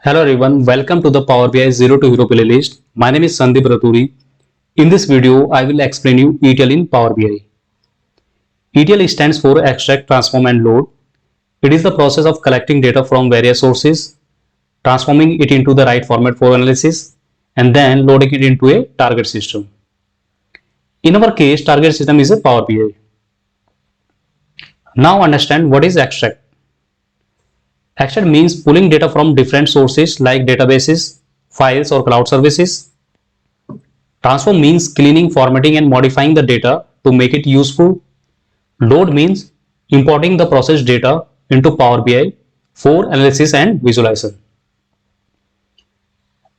Hello everyone, welcome to the Power BI 0 to Hero playlist. My name is Sandeep Raturi. In this video, I will explain you ETL in Power BI. ETL stands for Extract, Transform and Load. It is the process of collecting data from various sources, transforming it into the right format for analysis, and then loading it into a target system. In our case, target system is a Power BI. Now understand what is extract. Extract means pulling data from different sources like databases, files or cloud services. Transform means cleaning, formatting and modifying the data to make it useful. Load means importing the processed data into Power BI for analysis and visualization.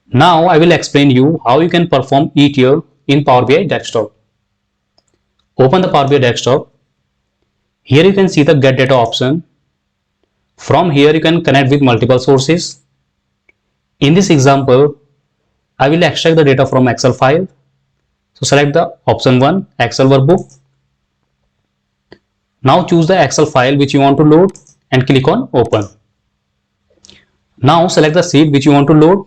Now I will explain you how you can perform ETL in Power BI desktop. Open the Power BI desktop. Here you can see the get data option. From here you can connect with multiple sources. In this example, I will extract the data from Excel file. So select the option 1, Excel workbook. Now choose the Excel file which you want to load and click on open. Now select the sheet which you want to load.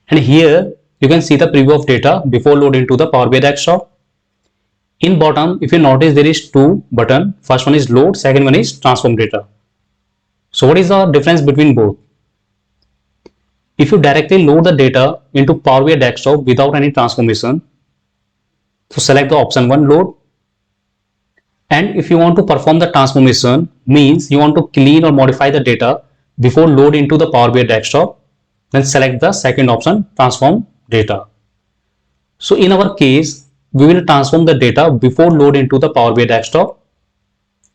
And here you can see the preview of data before loading to the Power BI desktop. In bottom, if you notice, there is two buttons. First one is load, second one is transform data. So what is the difference between both? If you directly load the data into Power BI desktop without any transformation, so select the option 1 load. And if you want to perform the transformation, means you want to clean or modify the data before load into the Power BI desktop, then select the second option, transform data. So in our case, we will transform the data before load into the Power BI desktop.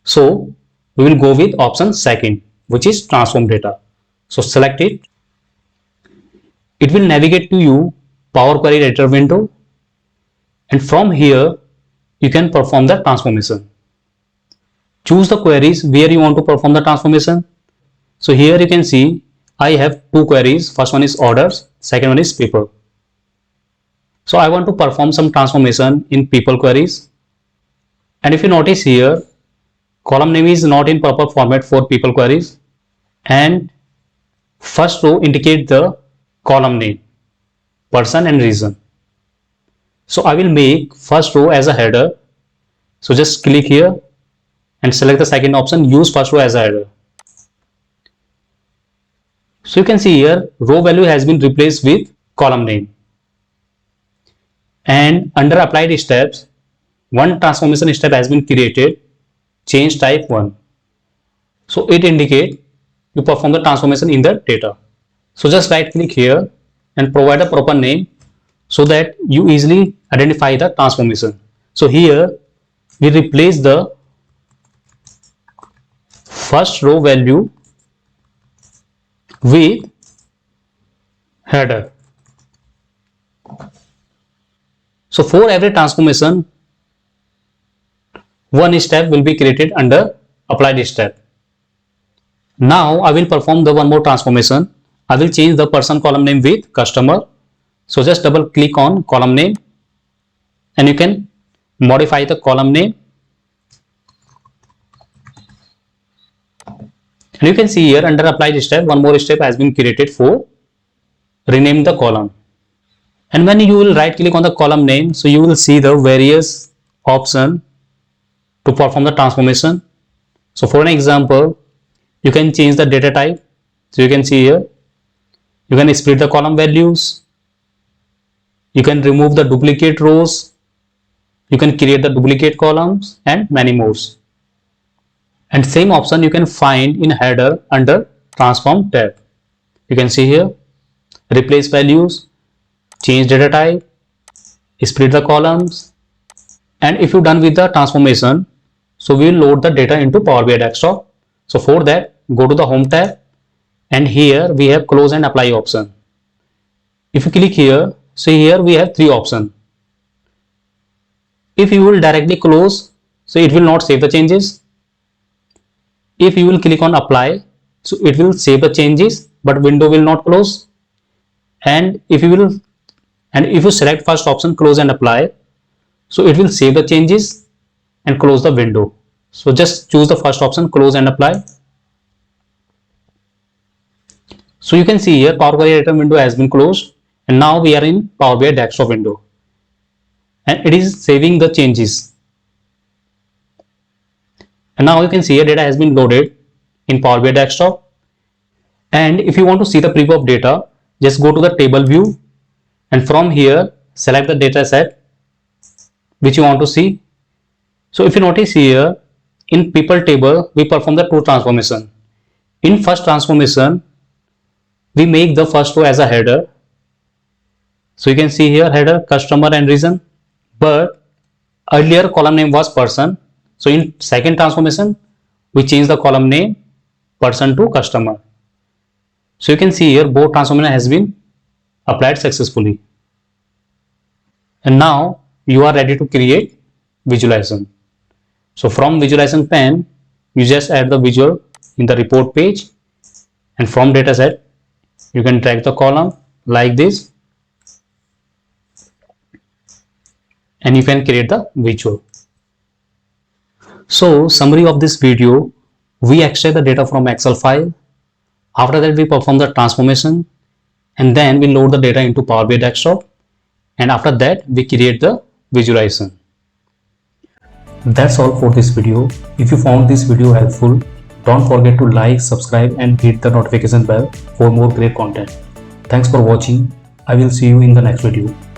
So we will go with option second, which is transform data. So select it. It will navigate to you Power Query Editor window. And from here, you can perform the transformation. Choose the queries where you want to perform the transformation. So here you can see I have two queries. First one is orders, second one is people. So I want to perform some transformation in people queries. And if you notice here, column name is not in proper format for people queries. And first row indicate the column name, person and reason. So I will make first row as a header. So just click here and select the second option, use first row as a header. So you can see here, row value has been replaced with column name. And under applied steps, one transformation step has been created, change type 1. So it indicates you perform the transformation in the data. So just right click here and provide a proper name so that you easily identify the transformation. So here we replace the first row value with header. So for every transformation, one step will be created under applied step. Now I will perform the one more transformation. I will change the person column name with customer. So just double click on column name and you can modify the column name. And you can see here under applied step, one more step has been created for rename the column. And when you will right click on the column name, so you will see the various options to perform the transformation. So for an example, you can change the data type. So you can see here, you can split the column values. You can remove the duplicate rows. You can create the duplicate columns and many more. And same option you can find in header under transform tab. You can see here, replace values, change data type, split the columns. And if you're done with the transformation, so we will load the data into Power BI desktop. So for that, go to the home tab and here we have close and apply option. If you click here, so here we have three options. If you will directly close, so it will not save the changes. If you will click on apply, so it will save the changes, but window will not close. And if you select first option, close and apply, so it will save the changes and close the window. So just choose the first option, close and apply. So you can see here Power Query Editor window has been closed, and now we are in PowerBI DAX window, and it is saving the changes. And now you can see here data has been loaded in PowerBI Desktop. And if you want to see the preview of data, just go to the table view, and from here select the data set which you want to see. So if you notice here, in people table we perform the two transformation. In first transformation, we make the first row as a header. So you can see here header, customer and region, but earlier column name was person. So in second transformation, we change the column name person to customer. So you can see here both transformation has been applied successfully. And now you are ready to create visualization. So from visualization pane, you just add the visual in the report page, and from dataset you can drag the column like this, and you can create the visual. So summary of this video, we extract the data from Excel file. After that we perform the transformation, and then we load the data into PowerBI Desktop, and after that we create the visualization. That's all for this video. If you found this video helpful, don't forget to like, subscribe and hit the notification bell for more great content. Thanks for watching. I will see you in the next video.